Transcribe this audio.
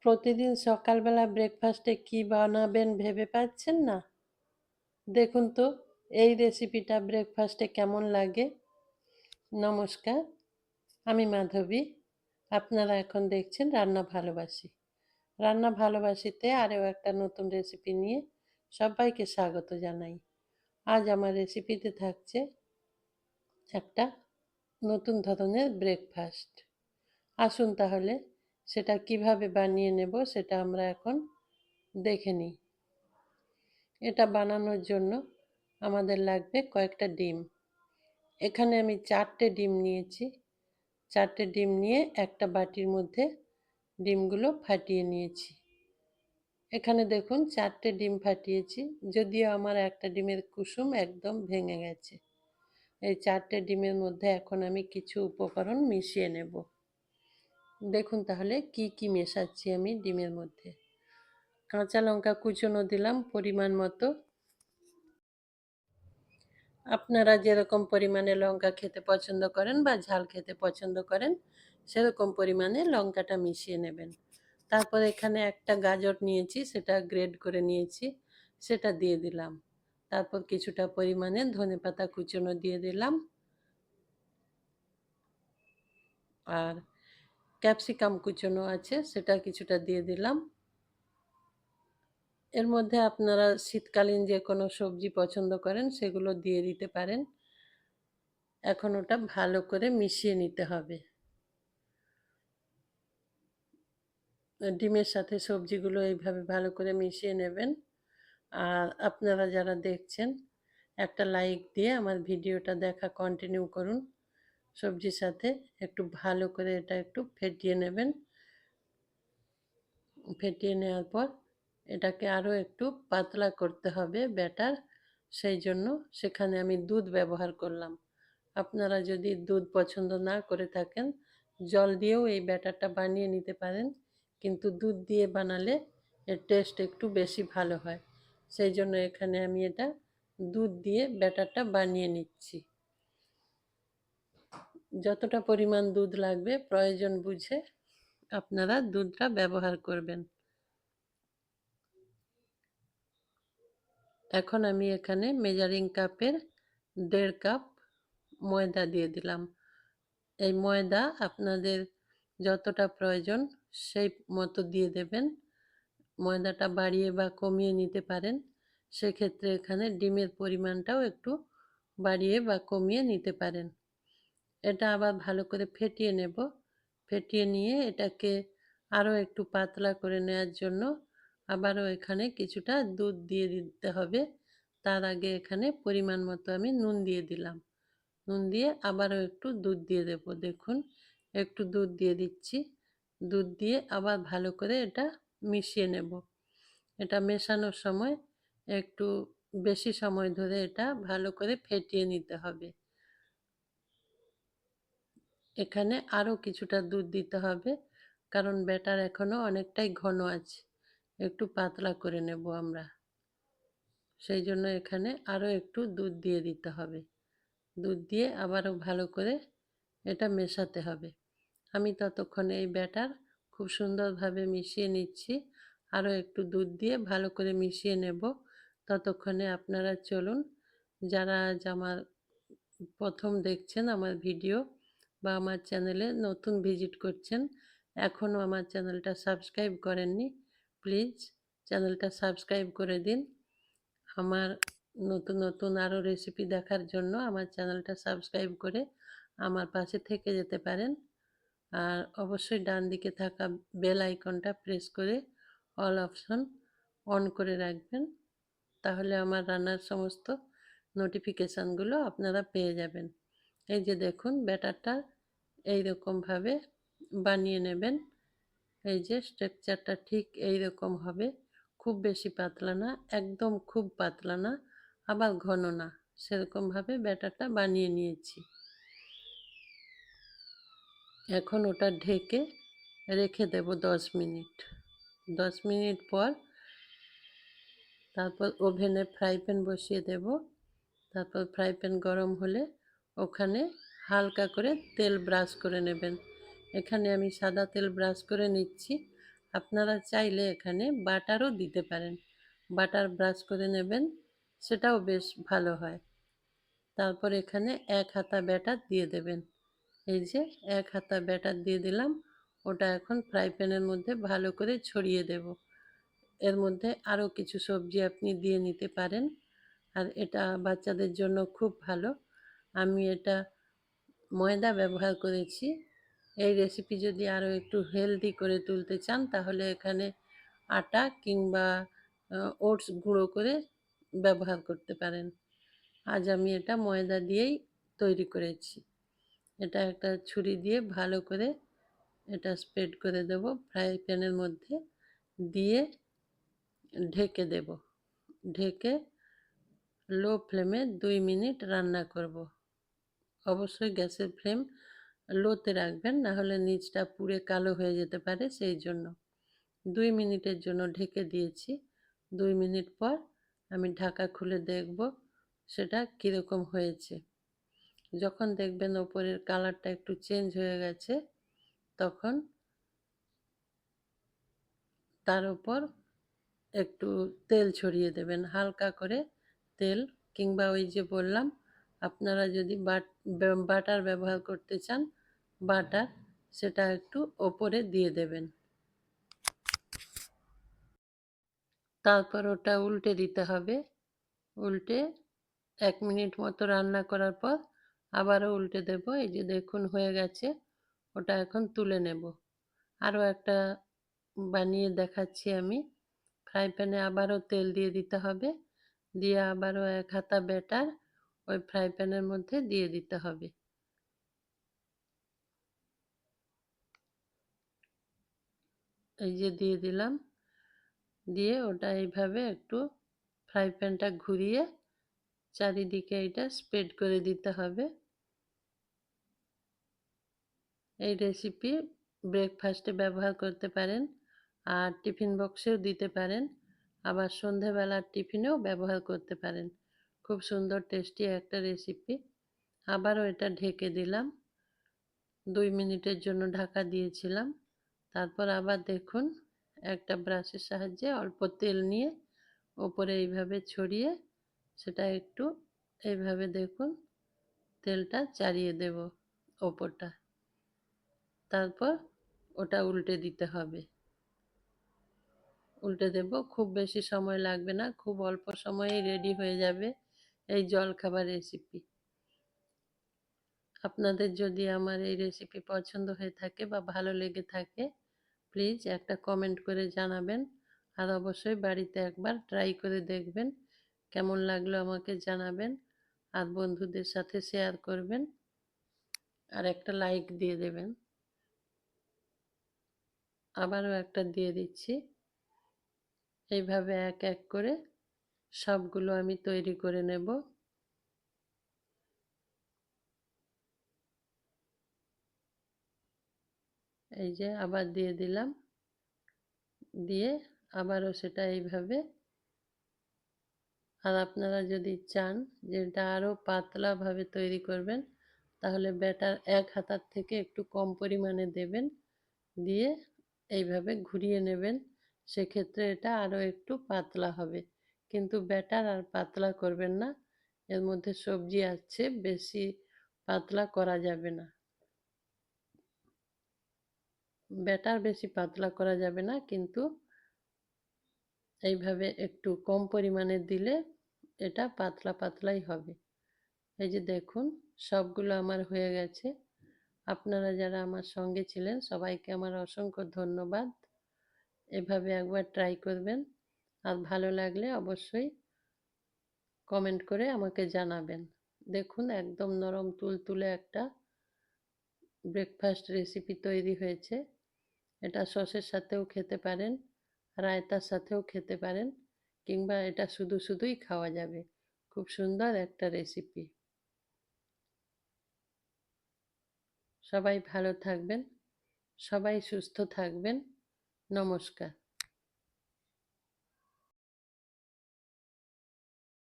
প্রতিদিন সকালবেলা ব্রেকফাস্টে কি বানাবেন ভেবে পাচ্ছেন না? দেখুন তো এই রেসিপিটা ব্রেকফাস্টে কেমন লাগে। নমস্কার, আমি মাধবী। আপনারা এখন দেখছেন রান্না ভালোবাসি। রান্না ভালোবাসিতে আরও একটা নতুন রেসিপি নিয়ে সবাইকে স্বাগত জানাই। আজ আমার রেসিপিতে থাকছে একটা নতুন ধরনের ব্রেকফাস্ট। আসুন তাহলে সেটা কিভাবে বানিয়ে নেব সেটা আমরা এখন দেখে নিই। এটা বানানোর জন্য আমাদের লাগবে কয়েকটা ডিম। এখানে আমি 4টে ডিম নিয়েছি। 4টে ডিম নিয়ে একটা বাটির মধ্যে ডিমগুলো ফাটিয়ে নিয়েছি। এখানে দেখুন 4টে ডিম ফাটিয়েছি, যদিও আমার একটা ডিমের কুসুম একদম ভেঙে গেছে। এই 4টে ডিমের মধ্যে এখন আমি কিছু উপকরণ মিশিয়ে নেব। দেখুন তাহলে কি কি মেশাচ্ছি আমি ডিমের মধ্যে। কাঁচা লঙ্কা কুচনো দিলাম পরিমাণ মতো। আপনারা যেরকম পরিমাণে লঙ্কা খেতে পছন্দ করেন বা ঝাল খেতে পছন্দ করেন সেরকম পরিমাণে লঙ্কাটা মিশিয়ে নেবেন। তারপর এখানে একটা গাজর নিয়েছি, সেটা গ্রেড করে নিয়েছি, সেটা দিয়ে দিলাম। তারপর কিছুটা পরিমাণে ধনেপাতা কুচনো দিয়ে দিলাম, আর ক্যাপসিকাম কুচনো আছে সেটা কিছুটা দিয়ে দিলাম। এর মধ্যে আপনারা শীতকালীন যে কোনো সবজি পছন্দ করেন সেগুলো দিয়ে দিতে পারেন। এখন ওটা ভালো করে মিশিয়ে নিতে হবে। ডিমের সাথে সবজিগুলো এইভাবে ভালো করে মিশিয়ে নেবেন। আর আপনারা যারা দেখছেন একটা লাইক দিয়ে আমার ভিডিওটা দেখা কন্টিনিউ করুন। সবজির সাথে একটু ভালো করে এটা একটু ফেটিয়ে নেবেন। ফেটিয়ে নেওয়ার পর এটাকে আরও একটু পাতলা করতে হবে ব্যাটার, সেই জন্য সেখানে আমি দুধ ব্যবহার করলাম। আপনারা যদি দুধ পছন্দ না করে থাকেন জল দিয়েও এই ব্যাটারটা বানিয়ে নিতে পারেন, কিন্তু দুধ দিয়ে বানালে এর টেস্ট একটু বেশি ভালো হয়। সেই জন্য এখানে আমি এটা দুধ দিয়ে ব্যাটারটা বানিয়ে নিচ্ছি। যতটা পরিমাণ দুধ লাগবে প্রয়োজন বুঝে আপনারা দুধটা ব্যবহার করবেন। এখন আমি এখানে মেজারিং কাপের 1.5 কাপ ময়দা দিয়ে দিলাম। এই ময়দা আপনাদের যতটা প্রয়োজন সেই মতো দিয়ে দেবেন। ময়দাটা বাড়িয়ে বা কমিয়ে নিতে পারেন। সেক্ষেত্রে এখানে ডিমের পরিমাণটাও একটু বাড়িয়ে বা কমিয়ে নিতে পারেন। এটা আবার ভালো করে ফেটিয়ে নেব। ফেটিয়ে নিয়ে এটাকে আরও একটু পাতলা করে নেওয়ার জন্য আবারও এখানে কিছুটা দুধ দিয়ে দিতে হবে। তার আগে এখানে পরিমাণ মতো আমি নুন দিয়ে দিলাম। নুন দিয়ে আবারও একটু দুধ দিয়ে দেব। দেখুন একটু দুধ দিয়ে দিচ্ছি। দুধ দিয়ে আবার ভালো করে এটা মিশিয়ে নেব। এটা মেশানোর সময় একটু বেশি সময় ধরে এটা ভালো করে ফেটিয়ে নিতে হবে। এখানে আরও কিছুটা দুধ দিতে হবে, কারণ ব্যাটার এখনও অনেকটাই ঘন আছে, একটু পাতলা করে নেব আমরা। সেই জন্য এখানে আরও একটু দুধ দিয়ে দিতে হবে। দুধ দিয়ে আবারও ভালো করে এটা মেশাতে হবে। আমি ততক্ষণে এই ব্যাটার খুব সুন্দরভাবে মিশিয়ে নিচ্ছি। আরও একটু দুধ দিয়ে ভালো করে মিশিয়ে নেব। ততক্ষণে আপনারা চলুন, যারা আজ আমার প্রথম দেখছেন আমার ভিডিও বা আমার চ্যানেলে নতুন ভিজিট করছেন, এখনও আমার চ্যানেলটা সাবস্ক্রাইব করেননি, প্লিজ চ্যানেলটা সাবস্ক্রাইব করে দিন। আমার নতুন নতুন আরও রেসিপি দেখার জন্য আমার চ্যানেলটা সাবস্ক্রাইব করে আমার পাশে থেকে যেতে পারেন। আর অবশ্যই ডান দিকে থাকা বেল আইকনটা প্রেস করে অল অপশন অন করে রাখবেন, তাহলে আমার রান্নার সমস্ত নোটিফিকেশানগুলো আপনারা পেয়ে যাবেন। এই যে দেখুন ব্যাটারটা এইরকমভাবে বানিয়ে নেবেন। এই যে স্ট্রাকচারটা ঠিক এই রকম হবে, খুব বেশি পাতলা না, একদম খুব পাতলা না, আবার ঘন না, সেরকমভাবে ব্যাটারটা বানিয়ে নিয়েছি। এখন ওটা ঢেকে রেখে দেব 10 মিনিট। 10 মিনিট পর তারপর ওভেনে ফ্রাই প্যান বসিয়ে দেব। তারপর ফ্রাই প্যান গরম হলে ওখানে হালকা করে তেল ব্রাশ করে নেবেন। এখানে আমি সাদা তেল ব্রাশ করে নিচ্ছি। আপনারা চাইলে এখানে বাটারও দিতে পারেন, বাটার ব্রাশ করে নেবেন, সেটাও বেশ ভালো হয়। তারপর এখানে 1 হাতা ব্যাটার দিয়ে দেবেন। এই যে 1 হাতা ব্যাটার দিয়ে দিলাম, ওটা এখন ফ্রাই প্যানের মধ্যে ভালো করে ছড়িয়ে দেব। এর মধ্যে আরও কিছু সবজি আপনি দিয়ে নিতে পারেন, আর এটা বাচ্চাদের জন্য খুব ভালো। আমি এটা ময়দা ব্যবহার করেছি। এই রেসিপি যদি আরও একটু হেলদি করে তুলতে চান তাহলে এখানে আটা কিংবা ওটস গুঁড়ো করে ব্যবহার করতে পারেন। আজ আমি এটা ময়দা দিয়েই তৈরি করেছি। এটা একটা ছুরি দিয়ে ভালো করে এটা স্প্রেড করে দেব ফ্রাই প্যানের মধ্যে, দিয়ে ঢেকে দেব। ঢেকে লো ফ্লেমে 2 মিনিট রান্না করব। অবশ্যই গ্যাসের ফ্লেম লোতে রাখবেন, না হলে নিচটা পুড়ে কালো হয়ে যেতে পারে, সেই জন্য 2 মিনিটের জন্য ঢেকে দিয়েছি। 2 মিনিট পর আমি ঢাকা খুলে দেখব সেটা কীরকম হয়েছে। যখন দেখবেন ওপরের কালারটা একটু চেঞ্জ হয়ে গেছে, তখন তার উপর একটু তেল ছড়িয়ে দেবেন, হালকা করে তেল, কিংবা ওই যে বললাম আপনারা যদি বাটার ব্যবহার করতে চান, বাটার, সেটা একটু ওপরে দিয়ে দেবেন। তারপর ওটা উল্টে দিতে হবে। উল্টে 1 মিনিট মতো রান্না করার পর আবারও উল্টে দেব। এই যে দেখুন হয়ে গেছে, ওটা এখন তুলে নেব। আরও একটা বানিয়ে দেখাচ্ছি আমি। ফ্রাই প্যানে আবারও তেল দিয়ে দিতে হবে, দিয়ে আবারও 1 হাতা ব্যাটার ওই ফ্রাই প্যানের মধ্যে দিয়ে দিতে হবে। এই যে দিয়ে দিলাম, দিয়ে ওটা এইভাবে একটু ফ্রাই প্যানটা ঘুরিয়ে চারিদিকে এটা স্প্রেড করে দিতে হবে। এই রেসিপি ব্রেকফাস্টে ব্যবহার করতে পারেন, আর টিফিন বক্সেও দিতে পারেন, আবার সন্ধেবেলার টিফিনেও ব্যবহার করতে পারেন। খুব সুন্দর টেস্টি একটা রেসিপি। আবারও এটা ঢেকে দিলাম, 2 মিনিটের জন্য ঢাকা দিয়েছিলাম। তারপর আবার দেখুন একটা ব্রাশের সাহায্যে অল্প তেল নিয়ে ওপরে এইভাবে ছড়িয়ে সেটা একটু এইভাবে দেখুন তেলটা চারিয়ে দেব ওপরটা। তারপর ওটা উল্টে দিতে হবে। উল্টে দেব, খুব বেশি সময় লাগবে না, খুব অল্প সময়েই রেডি হয়ে যাবে এই জলখাবার রেসিপি। আপনাদের যদি আমার এই রেসিপি পছন্দ হয়ে থাকে বা ভালো লেগে থাকে, প্লিজ একটা কমেন্ট করে জানাবেন, আর অবশ্যই বাড়িতে একবার ট্রাই করে দেখবেন, কেমন লাগলো আমাকে জানাবেন, আর বন্ধুদের সাথে শেয়ার করবেন, আর একটা লাইক দিয়ে দেবেন। আবারও একটা দিয়ে দিচ্ছি। এইভাবে এক এক করে সবগুলো আমি তৈরি করে নেব। এই যে আবার দিয়ে দিলাম, দিয়ে আবারও সেটা এইভাবে। আর আপনারা যদি চান যে এটা আরও পাতলাভাবে তৈরি করবেন, তাহলে ব্যাটার 1 হাতার থেকে একটু কম পরিমাণে দেবেন, দিয়ে এইভাবে ঘুরিয়ে নেবেন, সেক্ষেত্রে এটা আরও একটু পাতলা হবে। কিন্তু ব্যাটার আর পাতলা করবেন না, এর মধ্যে সবজি আছে, বেশি পাতলা করা যাবে না। ব্যাটার বেশি পাতলা করা যাবে না, কিন্তু এইভাবে একটু কম পরিমাণে দিলে এটা পাতলা পাতলাই হবে। এই যে দেখুন সবগুলো আমার হয়ে গেছে। আপনারা যারা আমার সঙ্গে ছিলেন সবাইকে আমার অসংখ্য ধন্যবাদ। এভাবে একবার ট্রাই করবেন, আর ভালো লাগলে অবশ্যই কমেন্ট করে আমাকে জানাবেন। দেখুন একদম নরম তুলতুলে একটা ব্রেকফাস্ট রেসিপি তৈরি হয়েছে। এটা সসের সাথেও খেতে পারেন, রায়তার সাথেও খেতে পারেন, কিংবা এটা শুধু শুধুই খাওয়া যাবে। খুব সুন্দর একটা রেসিপি। সবাই ভালো থাকবেন, সবাই সুস্থ থাকবেন। নমস্কার।